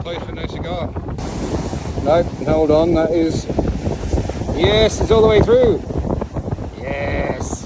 Close for no cigar. No, hold on, that is... Yes, it's all the way through. Yes.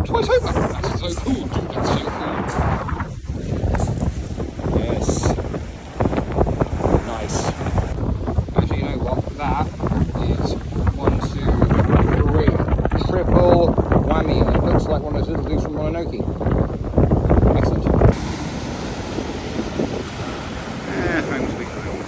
Twice over. That's so cool, dude. That's so cool. Yes. Nice. Actually, you know what? That is 1, 2, 3. Triple whammy. It looks like one of those little dudes from Mononoke. Excellent. Home sweet home.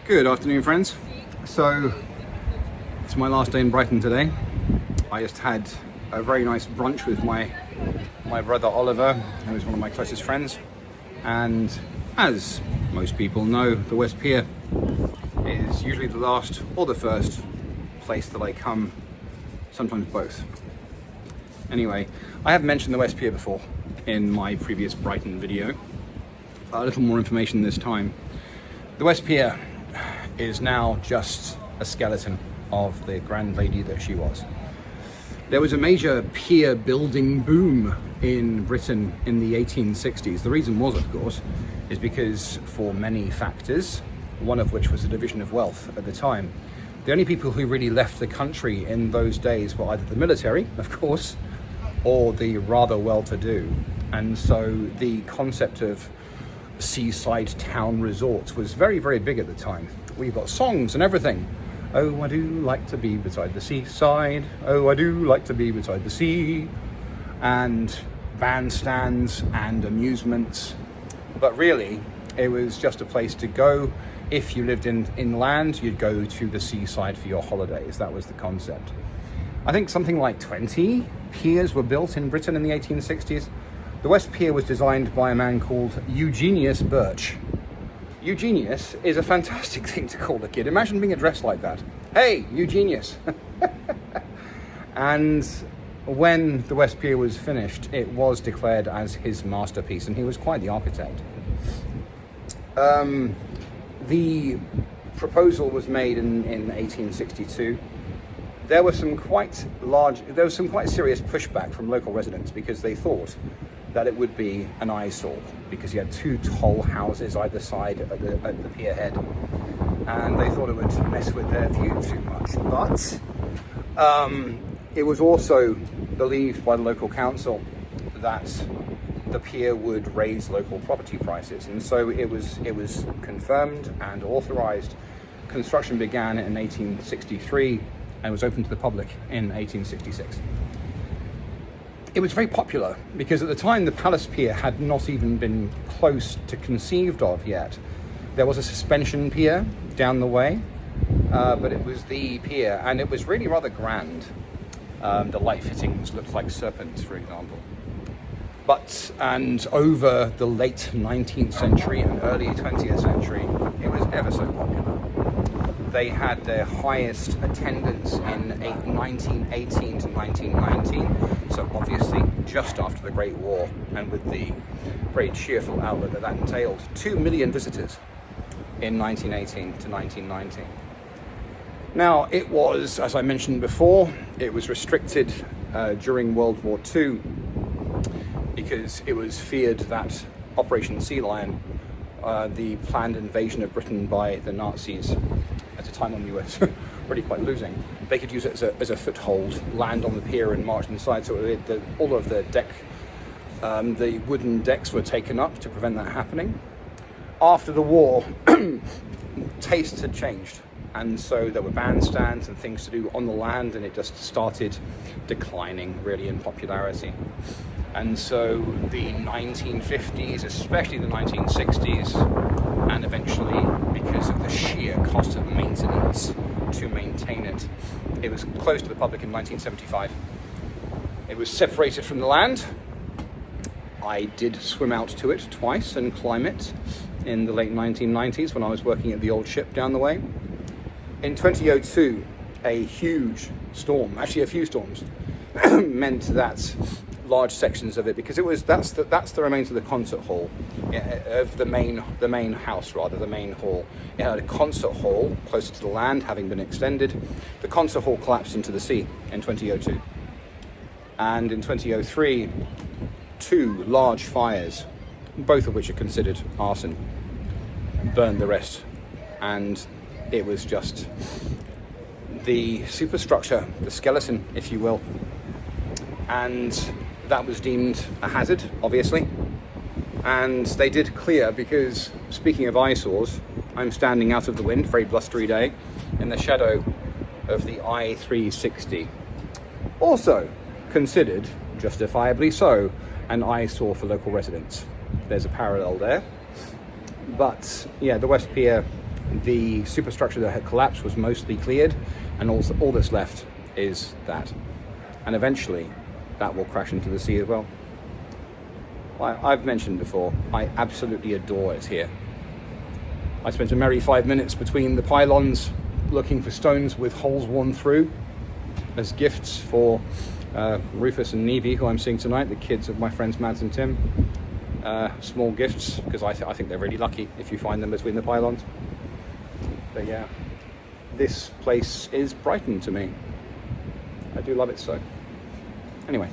Good afternoon, friends. So it's my last day in Brighton today. I just had a very nice brunch with my brother Oliver, who is one of my closest friends. And as most people know, the West Pier is usually the last or the first place that I come, sometimes both. Anyway, I have mentioned the West Pier before in my previous Brighton video. A little more information this time. The West Pier is now just a skeleton of the grand lady that she was. There was a major pier building boom in Britain in the 1860s. The reason was, of course, is because for many factors, one of which was the division of wealth at the time. The only people who really left the country in those days were either the military, of course, or the rather well-to-do. And so the concept of seaside town resorts was very, very big at the time. We've got songs and everything. Oh, I do like to be beside the seaside. Oh, I do like to be beside the sea. And bandstands and amusements. But really, it was just a place to go. If you lived inland, you'd go to the seaside for your holidays. That was the concept. I think something like 20 piers were built in Britain in the 1860s. The West Pier was designed by a man called Eugenius Birch. Eugenius is a fantastic thing to call a kid. Imagine being addressed like that. Hey, Eugenius. And when the West Pier was finished, it was declared as his masterpiece, and he was quite the architect. The proposal was made in 1862, there was some quite serious pushback from local residents because they thought that it would be an eyesore because you had two tall houses either side at the pier head, and they thought it would mess with their view too much. But it was also believed by the local council that the pier would raise local property prices, and so it was confirmed and authorized. Construction began in 1863 and was opened to the public in 1866. It was very popular because at the time the Palace Pier had not even been close to conceived of yet. There was a suspension pier down the way, but it was the pier, and it was really rather grand. The light fittings looked like serpents, for example. And over the late 19th century and early 20th century, it was ever so popular. They had their highest attendance in 1918 to 1919, so obviously just after the Great War, and with the very cheerful outlook that entailed. 2 million visitors in 1918 to 1919. Now, it was, as I mentioned before, it was restricted during World War II because it was feared that Operation Sea Lion, the planned invasion of Britain by the Nazis, at a time when we were really quite losing, they could use it as a foothold, land on the pier and march inside. So all of the the wooden decks were taken up to prevent that happening. After the war, tastes had changed, and so there were bandstands and things to do on the land, and it just started declining really in popularity. And so the 1950s, especially the 1960s, and eventually, because of the sheer cost of maintenance to maintain it, it was closed to the public in 1975. It was separated from the land. I did swim out to it twice and climb it in the late 1990s when I was working at the old ship down the way. In 2002, a huge storm, actually a few storms, meant that large sections of it, because that's the remains of the concert hall, of the main house, rather, the main hall. It had a concert hall closer to the land, having been extended. The concert hall collapsed into the sea in 2002, and in 2003, 2 large fires, both of which are considered arson, burned the rest, and it was just the superstructure, the skeleton, if you will, and that was deemed a hazard, obviously, and they did clear, because speaking of eyesores, I'm standing out of the wind, very blustery day, in the shadow of the I-360, also considered, justifiably so, an eyesore for local residents. There's a parallel there. But yeah, the West Pier, the superstructure that had collapsed was mostly cleared, and also all that's left is that, and eventually that will crash into the sea as well. I've mentioned before, I absolutely adore it here. I spent a merry 5 minutes between the pylons looking for stones with holes worn through as gifts for Rufus and Nevy, who I'm seeing tonight, the kids of my friends Mads and Tim. Small gifts, because I think they're really lucky if you find them between the pylons. But yeah, this place is Brighton to me. I do love it so. Anyway,